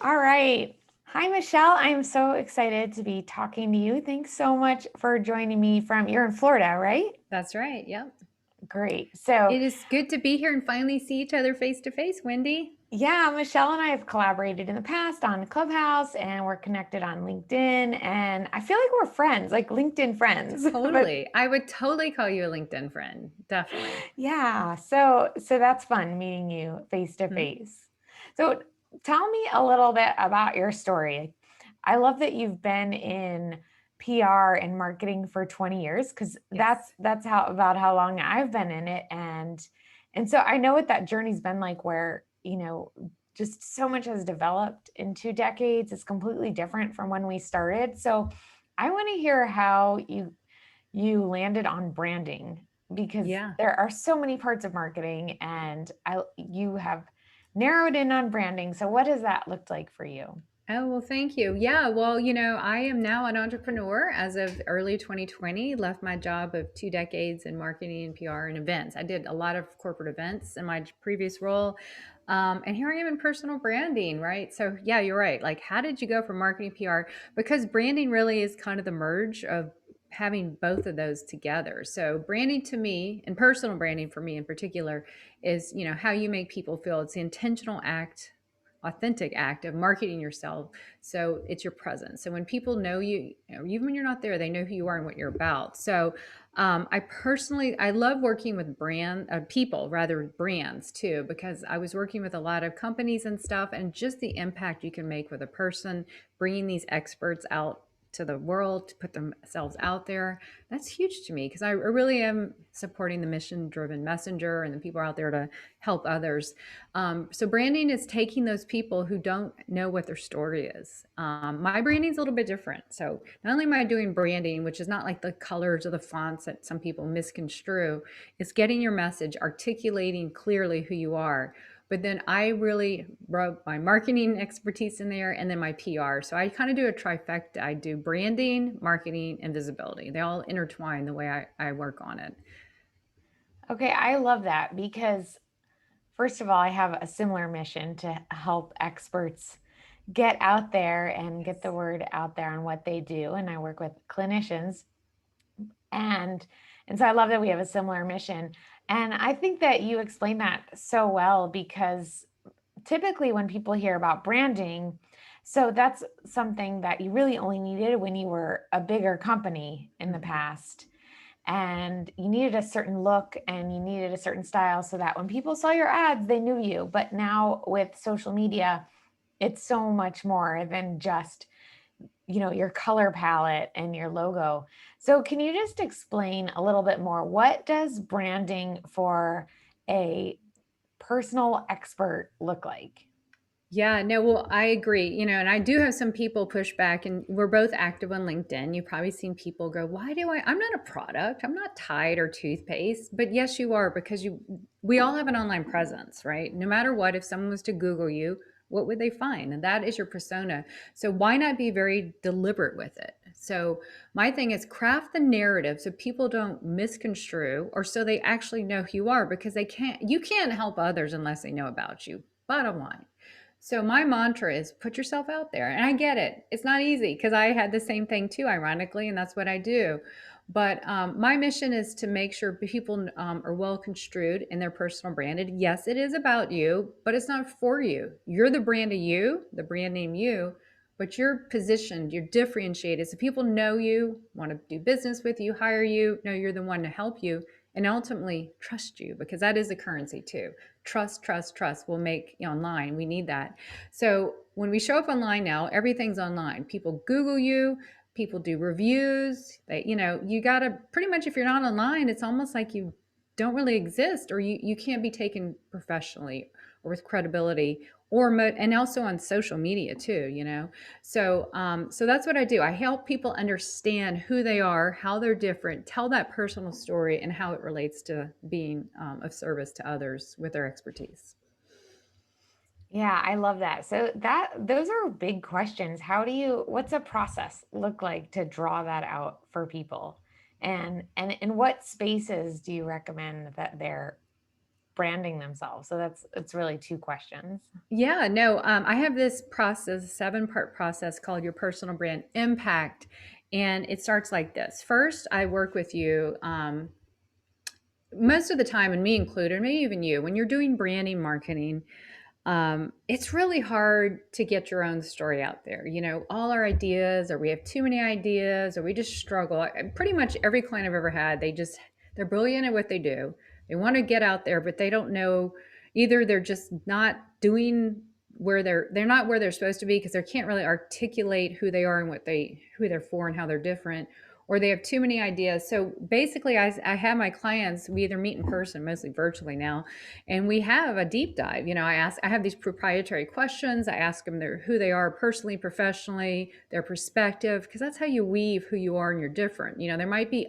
All right. Hi, Michelle. I'm so excited to be talking to you. Thanks so much for joining me you're in Florida, right? That's right. Yep. Great. So, It is good to be here and finally see each other face to face, Wendy. yeah, Michelle and I have collaborated in the past on Clubhouse and we're connected on LinkedIn. And I feel like we're friends, like LinkedIn friends. But Totally. I would totally call you a LinkedIn friend. Definitely. yeah, so that's fun meeting you face to Hmm. face. So, tell me a little bit about your story. I love that you've been in PR and marketing for 20 years because Yes. that's how long I've been in it and so I know what that journey's been like where, just so much has developed in 2 decades. It's completely different from when we started. So, I want to hear how you landed on branding because Yeah. there are so many parts of marketing and you have narrowed in on branding. So what has that looked like for you? Oh, well, thank you. Yeah, well, I am now an entrepreneur as of early 2020, left my job of 2 decades in marketing and PR and events. I did a lot of corporate events in my previous role. And here I am in personal branding, right? So, yeah, you're right. Like, how did you go from marketing PR? Because branding really is kind of the merge of having both of those together. So, branding to me, and personal branding for me in particular, is, how you make people feel. It's the intentional act, authentic act of marketing yourself. So it's your presence. So when people know you, even when you're not there, they know who you are and what you're about. So I love working with people, rather brands too, because I was working with a lot of companies and stuff, and just the impact you can make with a person, bringing these experts out to the world to put themselves out there. That's huge to me because I really am supporting the mission driven messenger and the people out there to help others. So branding is taking those people who don't know what their story is. My branding is a little bit different. So not only am I doing branding, which is not like the colors or the fonts that some people misconstrue, it's getting your message, articulating clearly who you are. But then I really rub my marketing expertise in there and then my PR. So I kind of do a trifecta. I do branding, marketing, and visibility. They all intertwine the way I work on it. Okay, I love that because first of all, I have a similar mission to help experts get out there and get the Yes. word out there on what they do. And I work with clinicians and and so I love that we have a similar mission. And I think that you explained that so well because typically when people hear about branding, so that's something that you really only needed when you were a bigger company in the Mhm. past and you needed a certain look and you needed a certain style so that when people saw your ads they knew you. But now with social media, it's so much more than just your color palette and your logo. So can you just explain a little bit more, what does branding for a personal expert look like? Yeah, no, well, I agree. And I do have some people push back, and we're both active on LinkedIn. You've probably seen people go, "Why do I? I'm not a product. I'm not Tide or toothpaste." But yes, you are because we all have an online presence, right? No matter what, if someone was to Google you, what would they find? And that is your persona. So why not be very deliberate with it? So my thing is craft the narrative so people don't misconstrue, or so they actually know who you are, because you can't help others unless they know about you. Bottom line. So my mantra is put yourself out there. And I get it. It's not easy because I had the same thing too, ironically, and that's what I do. But my mission is to make sure people are well construed in their personal branded. Yes, it is about you, but it's not for you. You're the brand of you, the brand name you, but you're positioned, you're differentiated. So people know you, want to do business with you, hire you, know you're the one to help you, and ultimately trust you, because that is a currency too. Trust will make online. We need that. So when we show up online now, everything's online. People Google you, people do reviews. You gotta pretty much, if you're not online, it's almost like you don't really exist, or you can't be taken professionally or with credibility, and also on social media too. So that's what I do. I help people understand who they are, how they're different, tell that personal story, and how it relates to being of service to others with their expertise. Yeah, I love that. So those are big questions. What's a process look like to draw that out for people? And in what spaces do you recommend that they're branding themselves? So it's really two questions. Yeah, no, I have this process, 7-part process called your personal brand impact. And it starts like this. First, I work with you most of the time, and me included, maybe even you, when you're doing branding marketing, it's really hard to get your own story out there. All our ideas, or we have too many ideas, or we just struggle. Pretty much every client I've ever had, they're brilliant at what they do. They want to get out there, but they don't know. Either they're just not doing where they're not where they're supposed to be because they can't really articulate who they are and who they're for and how they're different, or they have too many ideas. So basically, I have my clients, we either meet in person, mostly virtually now, and we have a deep dive. I have these proprietary questions. I ask them who they are personally, professionally, their perspective, because that's how you weave who you are and you're different. There might be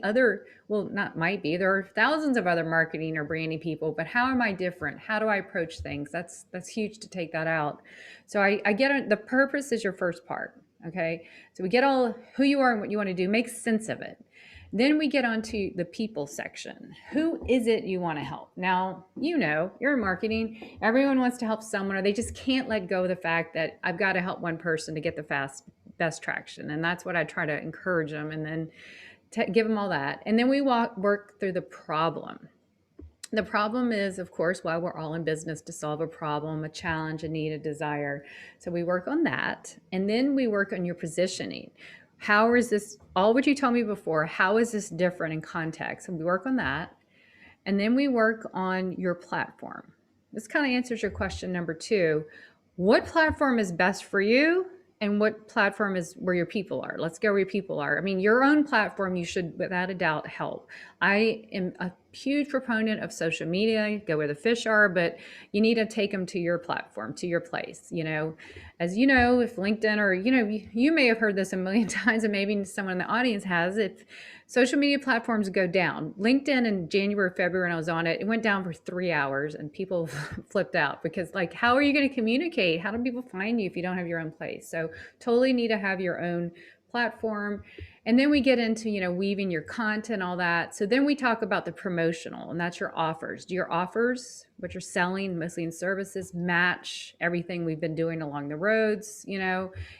not might be, there are thousands of other marketing or branding people, but how am I different? How do I approach things? That's huge to take that out. So I get it. The purpose is your first part. Okay. So we get all who you are and what you want to do, make sense of it. Then we get onto the people section. Who is it you want to help? Now, you're in marketing. Everyone wants to help someone, or they just can't let go of the fact that I've got to help one person to get the best traction. And that's what I try to encourage them, and then give them all that. And then we work through the problem. The problem is, of course, why we're all in business, to solve a problem, a challenge, a need, a desire. So we work on that. And then we work on your positioning. How is this, all what you told me before, how is this different in context? And we work on that. And then we work on your platform. This kind of answers your question number 2. What platform is best for you? And what platform is where your people are? Let's go where your people are. I mean, your own platform, you should, without a doubt, help. I am a huge proponent of social media, go where the fish are, but you need to take them to your platform, to your place. As you know, if LinkedIn, or, you may have heard this a million times, and maybe someone in the audience has, if social media platforms go down. LinkedIn in January, February, when I was on it, it went down for 3 hours, and people flipped out because, like, how are you going to communicate? How do people find you if you don't have your own place? So totally need to have your own platform. And then we get into, weaving your content, all that. So then we talk about the promotional, and that's your offers. Do your offers, what you're selling, mostly in services, match everything we've been doing along the roads?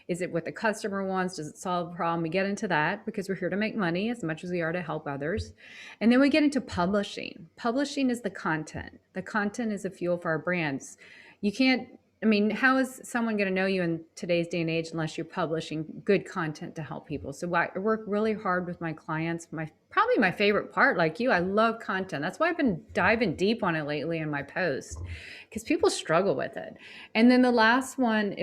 Is it what the customer wants? Does it solve a problem? We get into that because we're here to make money as much as we are to help others. And then we get into publishing. Publishing is the content. The content is a fuel for our brands. You can't, how is someone going to know you in today's day and age unless you're publishing good content to help people? So I work really hard with my clients. Probably my favorite part, like you, I love content. That's why I've been diving deep on it lately in my posts, because people struggle with it. And then the last one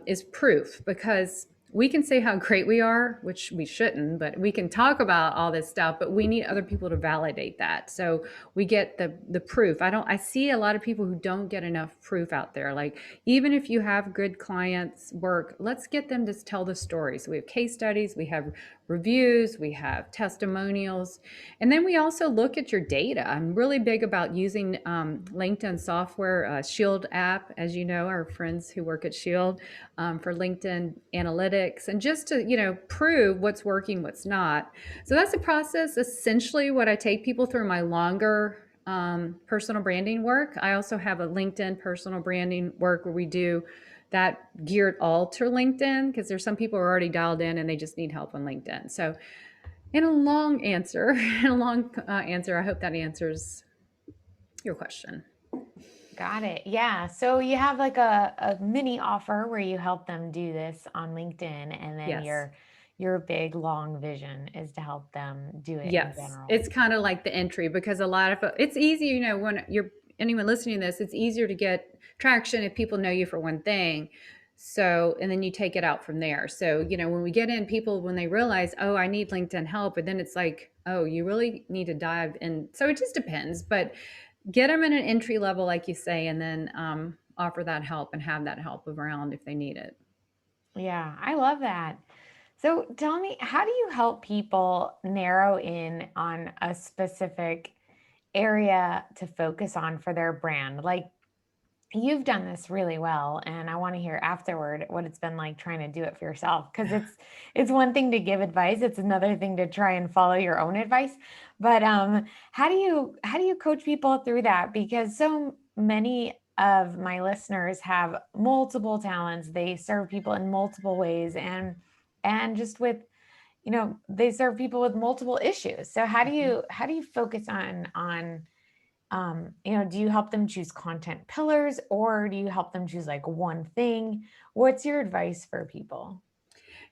is proof, because we can say how great we are, which we shouldn't, but we can talk about all this stuff, but we need other people to validate that. So we get the proof. I see a lot of people who don't get enough proof out there. Like, even if you have good clients work, let's get them to tell the story. So we have case studies, we have reviews, we have testimonials, and then we also look at your data. I'm really big about using LinkedIn software, Shield app, as you know, our friends who work at Shield, for LinkedIn analytics, and just to prove what's working, what's not. So that's the process, essentially what I take people through my longer personal branding work. I also have a LinkedIn personal branding work where we do that geared all to LinkedIn, because there's some people who are already dialed in and they just need help on LinkedIn. So in a long answer, I hope that answers your question. Got it. Yeah. So you have like a mini offer where you help them do this on LinkedIn, and then Yes. your big long vision is to help them do it in Yes. general. It's kind of like the entry, because a lot of it's easy, when you're anyone listening to this, it's easier to get traction if people know you for one thing. So, and then you take it out from there. So, when we get in, people, when they realize, oh, I need LinkedIn help, and then it's like, oh, you really need to dive in. So it just depends, but get them in an entry level, like you say, and then offer that help and have that help around if they need it. Yeah, I love that. So tell me, how do you help people narrow in on a specific area to focus on for their brand? Like, you've done this really well, and I want to hear afterward what it's been like trying to do it for yourself, because it's one thing to give advice, it's another thing to try and follow your own advice. But how do you coach people through that? Because so many of my listeners have multiple talents. They serve people in multiple ways, and just with, they serve people with multiple issues. So Mhm. how do you focus on do you help them choose content pillars, or do you help them choose like one thing? What's your advice for people?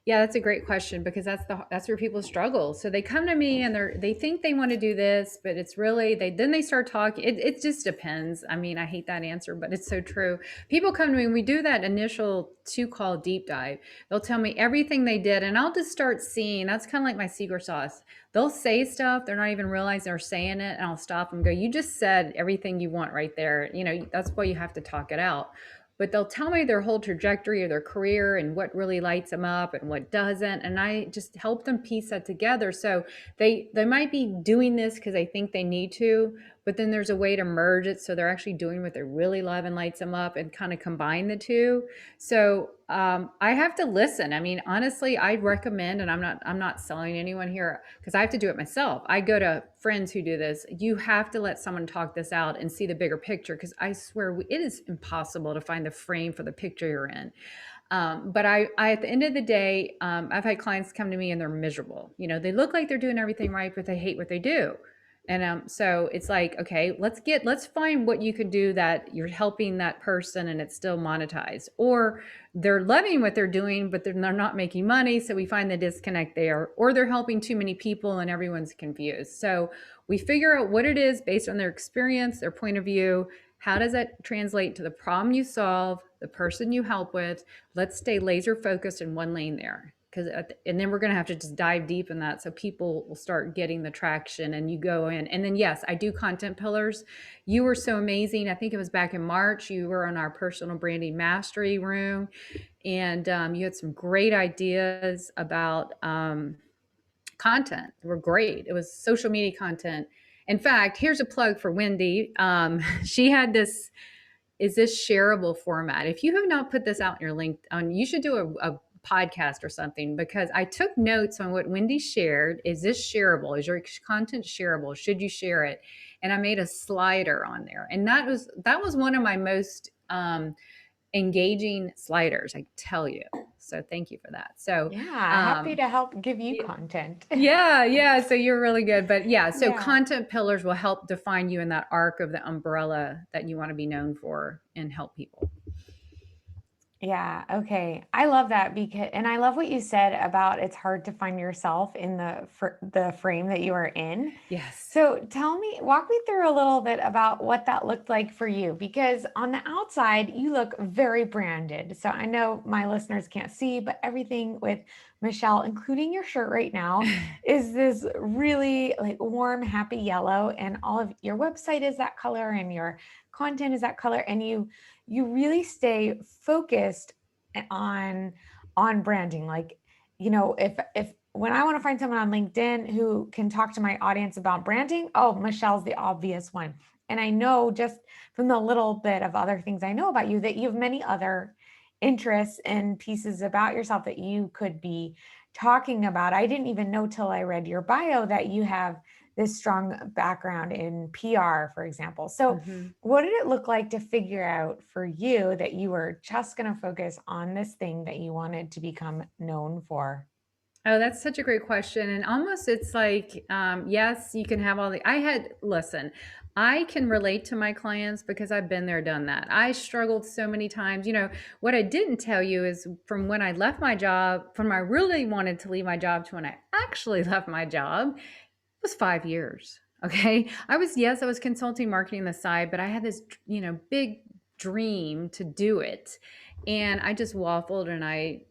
Yeah, that's a great question because that's where people struggle. So they come to me and they think they want to do this, but it's really they start talking. It just depends. I mean, I hate that answer, but it's so true. People come to me and we do that initial two call deep dive. They'll tell me everything they did, and I'll just start seeing. That's kind of like my secret sauce. They'll say stuff they're not even realizing they're saying it, and I'll stop and go, "You just said everything you want right there. That's why you have to talk it out." But they'll tell me their whole trajectory of their career and what really lights them up and what doesn't, and I just help them piece that together. So they might be doing this because they think they need to, but then there's a way to merge it so they're actually doing what they really love and lights them up, and kind of combine the two. So I have to listen. I mean, honestly, I recommend, and I'm not selling anyone here because I have to do it myself. I go to friends who do this. You have to let someone talk this out and see the bigger picture, because I swear it is impossible to find the frame for the picture you're in. But I, at the end of the day, I've had clients come to me and they're miserable. They look like they're doing everything right, but they hate what they do. And so it's like, okay, let's find what you can do that you're helping that person and it's still monetized, or they're loving what they're doing, but they're not making money. So we find the disconnect there, or they're helping too many people and everyone's confused. So we figure out what it is based on their experience, their point of view. How does that translate to the problem you solve, the person you help with? Let's stay laser focused in one lane there, and then we're going to have to just dive deep in that so people will start getting the traction, and you go in. And then yes, I do content pillars. You were so amazing. I think it was back in March, you were in our personal branding mastery room, and you had some great ideas about content. They were great. It was social media content. In fact, here's a plug for Wendy. She had this, is this shareable format. If you have not put this out in your link on, you should do a podcast or something, because I took notes on what Wendy shared. Is this shareable? Is your content shareable? Should you share it? And I made a slider on there, and that was one of my most engaging sliders, I tell you. So thank you for that. So Yeah, happy um, to help give you content. yeah, yeah. So you're really good. But yeah, so Yeah. content pillars will help define you in that arc of the umbrella that you want to be known for and help people. Yeah, okay. I love that, because and I love what you said about it's hard to find yourself in the frame that you are in. Yes. So walk me through a little bit about what that looked like for you, because on the outside you look very branded. So I know my listeners can't see, but everything with Michelle, including your shirt right now, is this really like warm, happy yellow, and all of your website is that color and your content is that color, and you really stay focused on on branding. Like, if when I want to find someone on LinkedIn who can talk to my audience about branding, oh, Michelle's the obvious one. And I know just from the little bit of other things I know about you that you have many other interests and pieces about yourself that you could be talking about. I didn't even know till I read your bio that you have this strong background in PR, for example. So Mm-hmm. what did it look like to figure out for you that you were just going to focus on this thing that you wanted to become known for? Oh, that's such a great question. And almost it's like, yes, you can have listen, I can relate to my clients because I've been there, done that. I struggled so many times. What I didn't tell you is from when I left my job, from when I really wanted to leave my job to when I actually left my job, it was 5 years. Okay. Yes, I was consulting marketing on the side, but I had this, big dream to do it. And I just waffled, and I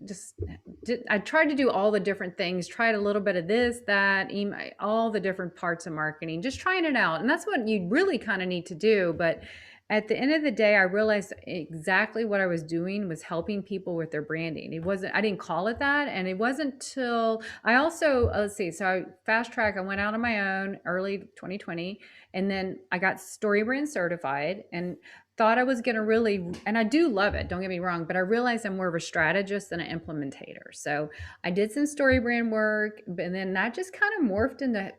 tried to do all the different things, tried a little bit of this, that, email, all the different parts of marketing, just trying it out. And that's what you really kind of need to do. But at the end of the day, I realized exactly what I was doing was helping people with their branding. I didn't call it that. And it wasn't till I also, let's see, so I fast track, I went out on my own early 2020, and then I got story brand certified. And thought I was going to really, and I do love it, don't get me wrong, but I realized I'm more of a strategist than an implementator. So I did some story brand work, and then that just kind of morphed into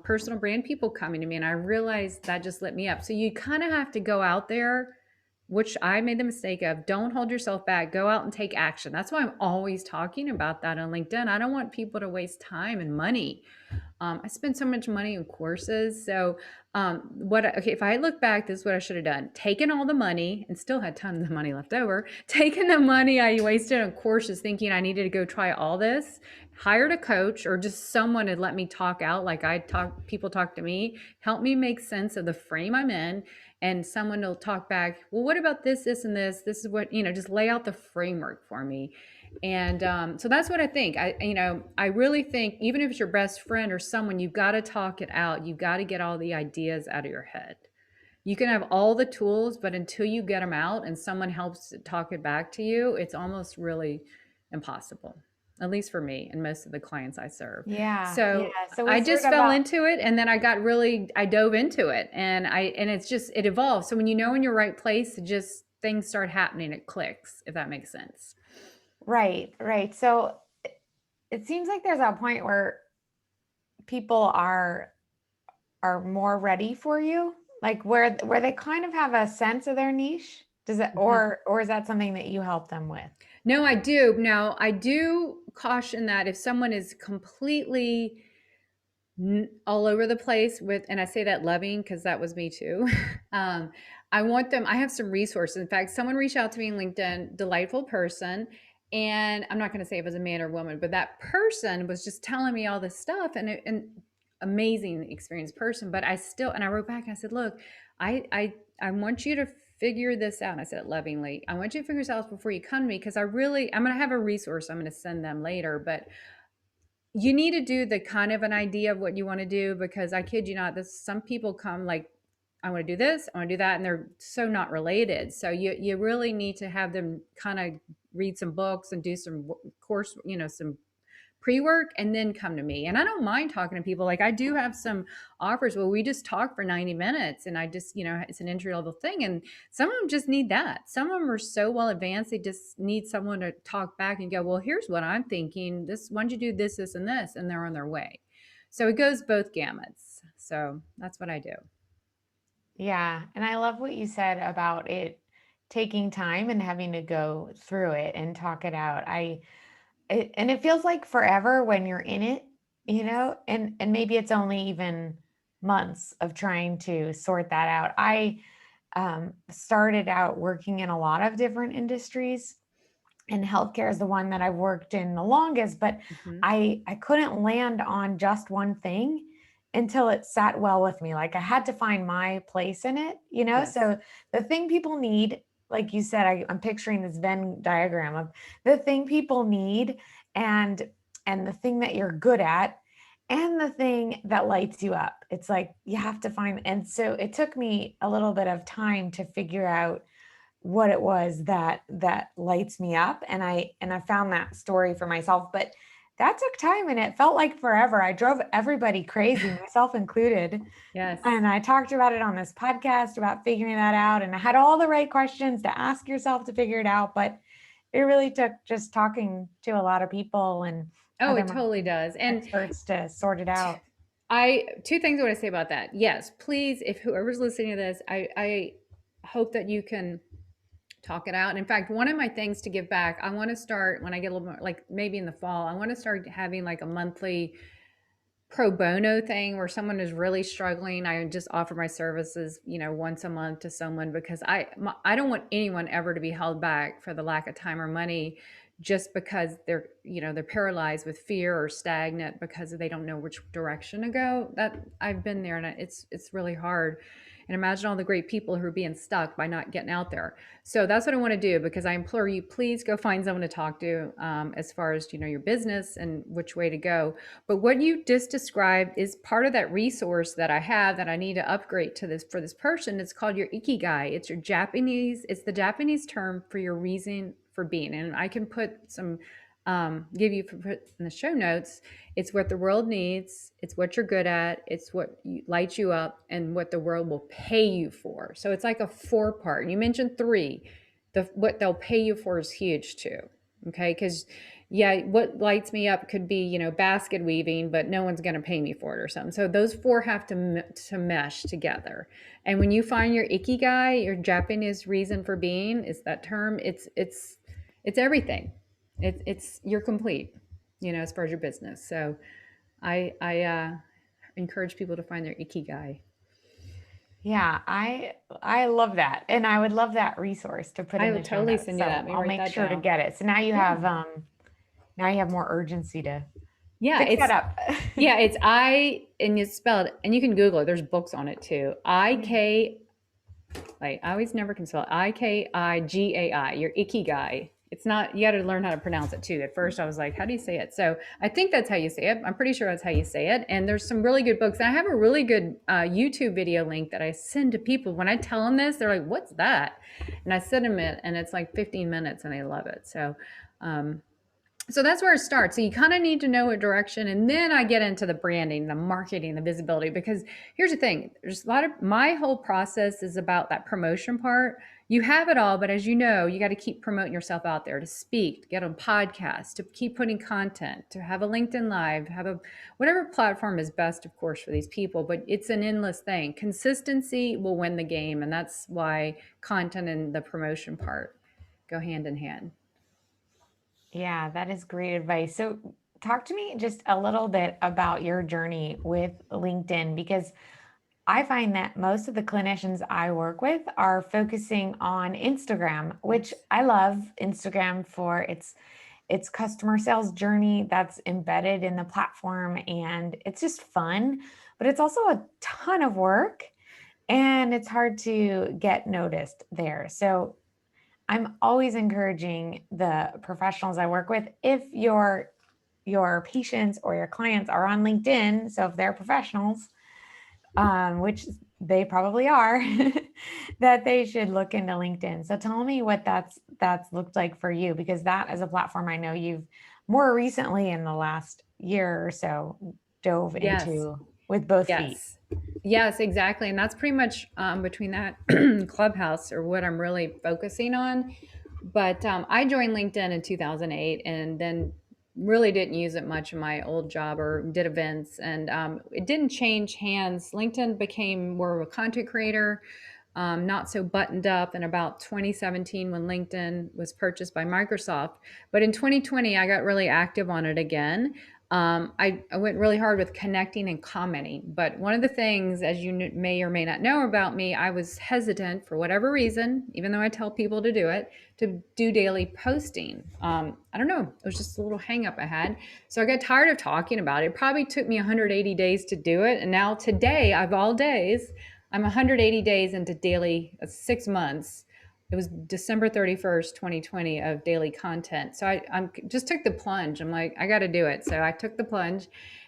personal brand people coming to me. And I realized that just lit me up. So you kind of have to go out there, which I made the mistake of. Don't hold yourself back. Go out and take action. That's why I'm always talking about that on LinkedIn. I don't want people to waste time and money. I spend so much money on courses. So, okay, if I look back, this is what I should have done: taken all the money and still had tons of money left over. Taken the money I wasted on courses, thinking I needed to go try all this. Hired a coach or just someone to let me talk out, like people talk to me, help me make sense of the frame I'm in, and someone will talk back. Well, what about this, this, and this? This is what just lay out the framework for me. And so that's what I think. I really think even if it's your best friend or someone, you've got to talk it out. You've got to get all the ideas out of your head. You can have all the tools, but until you get them out and someone helps talk it back to you, it's almost really impossible. At least for me and most of the clients I serve. Yeah. Yeah. So So we I sort just of fell into it, and then I dove into it, and it evolves. So when you know in your right place, just things start happening. It clicks, if that makes sense. right, right. So it seems like there's a point where people are more ready for you, like where they kind of have a sense of their niche. Does that, Mhm. or is that something that you help them with? No, I do. Now, I do caution that if someone is completely all over the place with, and I say that loving because that was me too. um, I want them, I have some resources. In fact, someone reached out to me in LinkedIn, delightful person. And I'm not going to say if it was a man or woman, but that person was just telling me all this stuff, and amazing experienced person. But and I wrote back and I said, look, I want you to figure this out. And I said it lovingly. I want you to figure this out before you come to me, because I'm going to have a resource I'm going to send them later. But you need to do the kind of an idea of what you want to do, because I kid you not, this some people come like, I want to do this, I want to do that, and they're so not related. So you really need to have them kind of read some books and do some course, some pre-work, and then come to me. And I don't mind talking to people. Like, I do have some offers where we just talk for 90 minutes, and I just, it's an entry level thing. And some of them just need that. Some of them are so well advanced, they just need someone to talk back and go, well, here's what I'm thinking. This, why don't you do this, this, and this? And they're on their way. So it goes both gamuts. So that's what I do. Yeah, and I love what you said about it taking time and having to go through it and talk it out. And it feels like forever when you're in it, and maybe it's only even months of trying to sort that out. I started out working in a lot of different industries, and healthcare is the one that I've worked in the longest, but Mm-hmm. I couldn't land on just one thing until it sat well with me. Like I had to find my place in it. Yes. So the thing people need, like you said, I'm picturing this Venn diagram of the thing people need, and the thing that you're good at, and the thing that lights you up. It's like you have to find. And so it took me a little bit of time to figure out what it was that lights me up, and I found that story for myself. But that took time, and it felt like forever. I drove everybody crazy, myself included, Yes. and I talked about it on this podcast about figuring that out, and I had all the right questions to ask yourself to figure it out. But it really took just talking to a lot of people and Oh, other it totally does. And experts to sort it out. two things I want to say about that. Yes, please, if whoever's listening to this, I hope that you can talk it out. In fact, one of my things to give back, I want to start when I get a little more, like maybe in the fall, I want to start having like a monthly pro bono thing where someone is really struggling. I just offer my services, once a month to someone, because I don't want anyone ever to be held back for the lack of time or money, just because they're paralyzed with fear or stagnant because they don't know which direction to go. That I've been there, and it's really hard. And imagine all the great people who are being stuck by not getting out there. So that's what I want to do, because I implore you, please go find someone to talk to, as far as your business and which way to go. But what you just described is part of that resource that I have that I need to upgrade to this for this person. It's called your ikigai. It's the Japanese term for your reason for being. And I can put some give you in the show notes. It's what the world needs, it's what you're good at, it's what lights you up, and what the world will pay you for. So it's like a four part. You mentioned three. What they'll pay you for is huge too. Okay, because yeah, what lights me up could be, basket weaving, but no one's going to pay me for it or something. So those four have to mesh together. And when you find your ikigai, your Japanese reason for being is that term. It's everything. It's you're complete, as far as your business. So I encourage people to find their ikigai. Yeah, I love that. And I would love that resource to put I in will the show totally notes. send you that. So Let me I'll write make that sure to down. get it. So Yeah. now you have more urgency to Yeah, fix that up. yeah, it's I and you spell it, and you can Google it. There's books on it too. I always never can spell it. Ikigai, your ikigai. It's not, you got to learn how to pronounce it too. At first, I was like, how do you say it? So I think that's how you say it. I'm pretty sure that's how you say it. And there's some really good books. And I have a really good YouTube video link that I send to people. When I tell them this, they're like, what's that? And I send them it, and it's like 15 minutes, and they love it. Um, so that's where it starts. So you kind of need to know a direction, and then I get into the branding, the marketing, the visibility. Because here's the thing: there's a lot of my whole process is about that promotion part. You have it all, but as you know, you got to keep promoting yourself out there, to speak, to get on podcasts, to keep putting content, to have a LinkedIn Live, have a whatever platform is best, of course, for these people. But it's an endless thing. Consistency will win the game, and that's why content and the promotion part go hand in hand. Yeah, that is great advice. So talk to me just a little bit about your journey with LinkedIn, because I find that most of the clinicians I work with are focusing on Instagram, which Yes. I love Instagram for its customer sales journey that's embedded in the platform, and it's just fun, but it's also a ton of work and it's hard to get noticed there. So I'm always encouraging the professionals I work with, if your patients or your clients are on LinkedIn, so if they're professionals, which they probably are, that they should look into LinkedIn. So tell me what that's looked like for you, because that is a platform I know you've more recently in the last year or so dove Yes. into with both feet. Yes. Yes, exactly. And that's pretty much between that Clubhouse or what I'm really focusing on. But I joined LinkedIn in 2008, and then really didn't use it much in my old job or did events. And it didn't change hands. LinkedIn became more of a content creator, not so buttoned up in about 2017 when LinkedIn was purchased by Microsoft. But in 2020, I got really active on it again. I went really hard with connecting and commenting. But one of the things, as you may or may not know about me, I was hesitant for whatever reason, even though I tell people to do it, to do daily posting. I don't know. It was just a little hang up I had. So I got tired of talking about it. It probably took me 180 days to do it. And now today, of all days, I'm 180 days into daily, 6 months. It was December 31st, 2020 of daily content. So I just took the plunge. I'm like, I got to do it. So I took the plunge,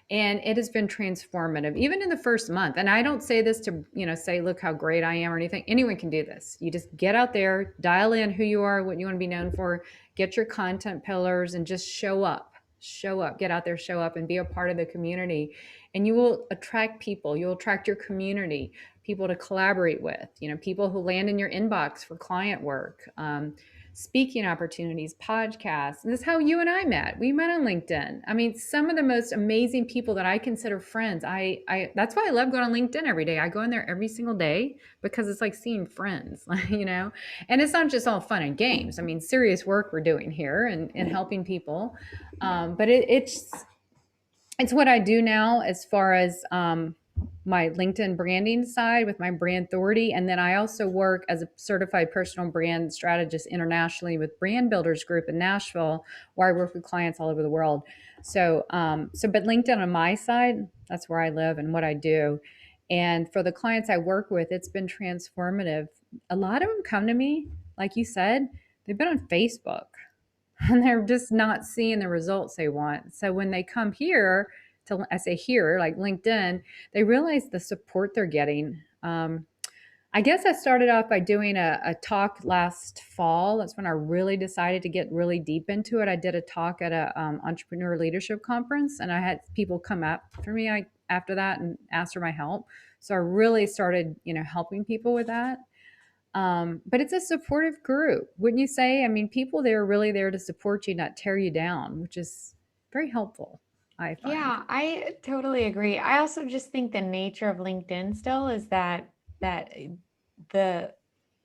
and it has been transformative, even in the first month. And I don't say this to, say, look how great I am or anything. Anyone can do this. You just get out there, dial in who you are, what you want to be known for, get your content pillars, and just show up. Show up, get out there, show up, and be a part of the community. And you will attract people. You'll attract your community, people to collaborate with, people who land in your inbox for client work, speaking opportunities, podcasts. And this is how you and I met. We met on LinkedIn. I mean, some of the most amazing people that I consider friends. I that's why I love going on LinkedIn every day. I go in there every single day because it's like seeing friends, And it's not just all fun and games. I mean, serious work we're doing here and helping people. But it's what I do now as far as my LinkedIn branding side with my brand authority. And then I also work as a certified personal brand strategist internationally with Brand Builders Group in Nashville, where I work with clients all over the world. But LinkedIn on my side, that's where I live and what I do. And for the clients I work with, it's been transformative. A lot of them come to me, like you said, they've been on Facebook and they're just not seeing the results they want. So when they come here, I say here, like LinkedIn, they realize the support they're getting. I guess I started off by doing a talk last fall. That's when I really decided to get really deep into it. I did a talk at a entrepreneur leadership conference, and I had people come up for me after that and ask for my help. So I really started, helping people with that. But it's a supportive group, wouldn't you say? I mean, people there are really there to support you, not tear you down, which is very helpful, I find. Yeah, I totally agree. I also just think the nature of LinkedIn still is that the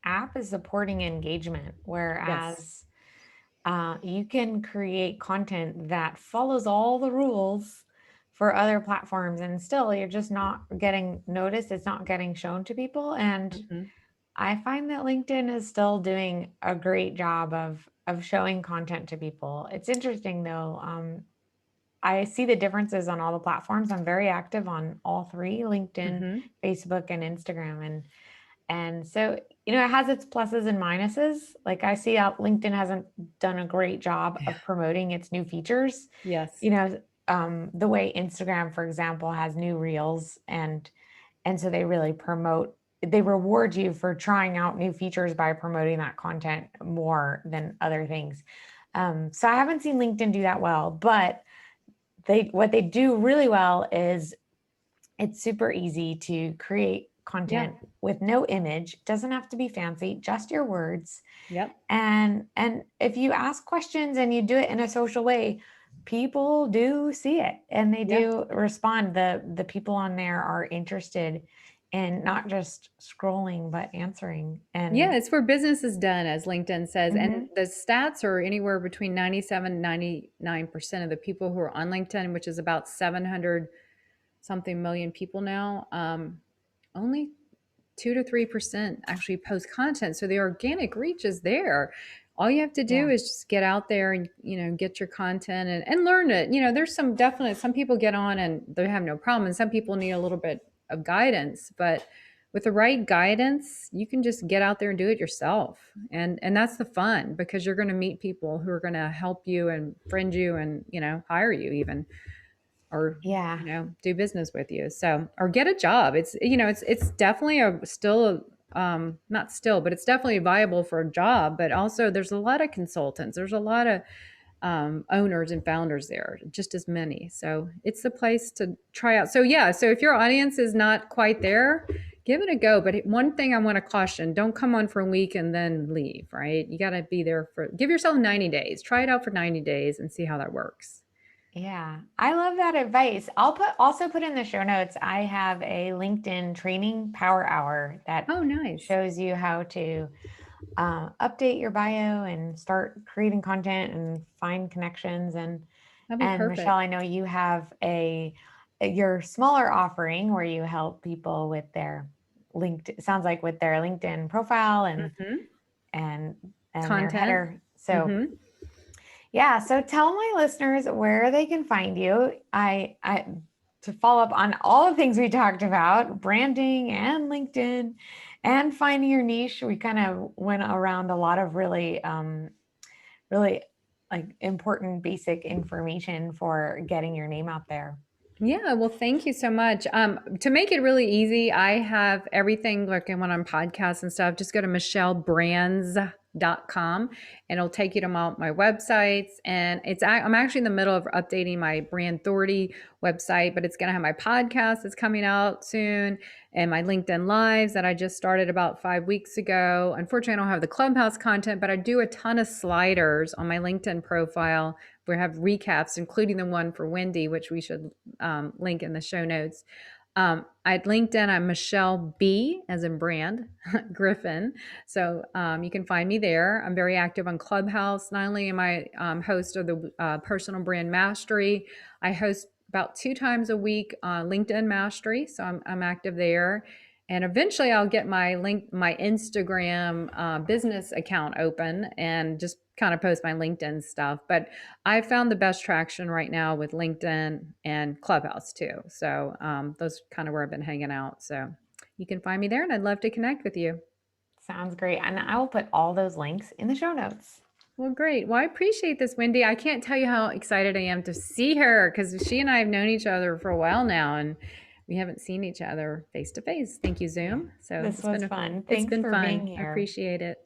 app is supporting engagement, Yes. whereas you can create content that follows all the rules for other platforms, and still you're just not getting noticed. It's not getting shown to people, and Hmm. I find that LinkedIn is still doing a great job of showing content to people. It's interesting though. I see the differences on all the platforms. I'm very active on all three: LinkedIn, Hmm. Facebook, and Instagram. And so, it has its pluses and minuses. Like I see how LinkedIn hasn't done a great job Yeah. of promoting its new features. Yes. You know, the way Instagram, for example, has new reels, and so they really they reward you for trying out new features by promoting that content more than other things. So I haven't seen LinkedIn do that well, but what they do really well is it's super easy to create Yeah. content with no image. It doesn't have to be fancy, just your words. Yep. And if you ask questions and you do it in a social way, people do see it and they Yeah. do respond. The people on there are interested in not just scrolling but answering. Yeah, And it's where business is done, as LinkedIn says. And mhm, the stats are anywhere between 97 and 99% of the people who are on LinkedIn, which is about 700 something million people now. Only 2 to 3% actually post content. So the organic reach is there. All you have to do yeah, is just get out there and, get your content and learn it. There's some people get on and they have no problem. And some people need a little bit of guidance, but with the right guidance, you can just get out there and do it yourself. And that's the fun because you're going to meet people who are going to help you and friend you and, hire you even or yeah, do business with you, so or get a job. It's definitely a still not still, but it's definitely viable for a job. But also there's a lot of consultants, there's a lot of owners and founders there, just as many. So it's the place to try out. So yeah, so if your audience is not quite there, give it a go. But one thing I want to caution: don't come on for a week and then leave. Right? You got to be there for, give yourself 90 days, try it out for 90 days and see how that works. yeah. I love that advice. I'll also put in the show notes. I have a LinkedIn training power hour that Oh, nice. shows you how to update your bio and start creating content and find connections. That'd be And Michelle, perfect. I know you have your smaller offering where you help people with their LinkedIn, sounds like with their LinkedIn profile Hmm. and and their Content. header. So Hmm. yeah, so tell my listeners where they can find you. I to follow up on all the things we talked about, branding and LinkedIn and finding your niche. We kind of went around a lot of really like important basic information for getting your name out there. Yeah, well, thank you so much. To make it really easy, I have everything like I went on podcasts and stuff. Just go to michellebrands.com and it'll take you to my websites. And I'm actually in the middle of updating my Brand Authority website, but it's going to have my podcast that's coming out soon and my LinkedIn Lives that I just started about 5 weeks ago. Unfortunately, I don't have the Clubhouse content, but I do a ton of sliders on my LinkedIn profile. We have recaps, including the one for Wendy, which we should link in the show notes. At LinkedIn, I'm Michelle B, as in brand, Griffin. So you can find me there. I'm very active on Clubhouse. Not only am I host of the Personal Brand Mastery, I host about 2 times a week LinkedIn Mastery. So I'm active there. And eventually I'll get my Instagram business account open and just kind of post my LinkedIn stuff. But I found the best traction right now with LinkedIn and Clubhouse too. So those kind of where I've been hanging out. So you can find me there, and I'd love to connect with you. Sounds great. And I will put all those links in the show notes. Well, great. Well, I appreciate this, Wendy. I can't tell you how excited I am to see her because she and I have known each other for a while now, and we haven't seen each other face to face. Thank you, Yeah. Zoom. So This was fun. it's Thanks been for fun. being I here. appreciate it.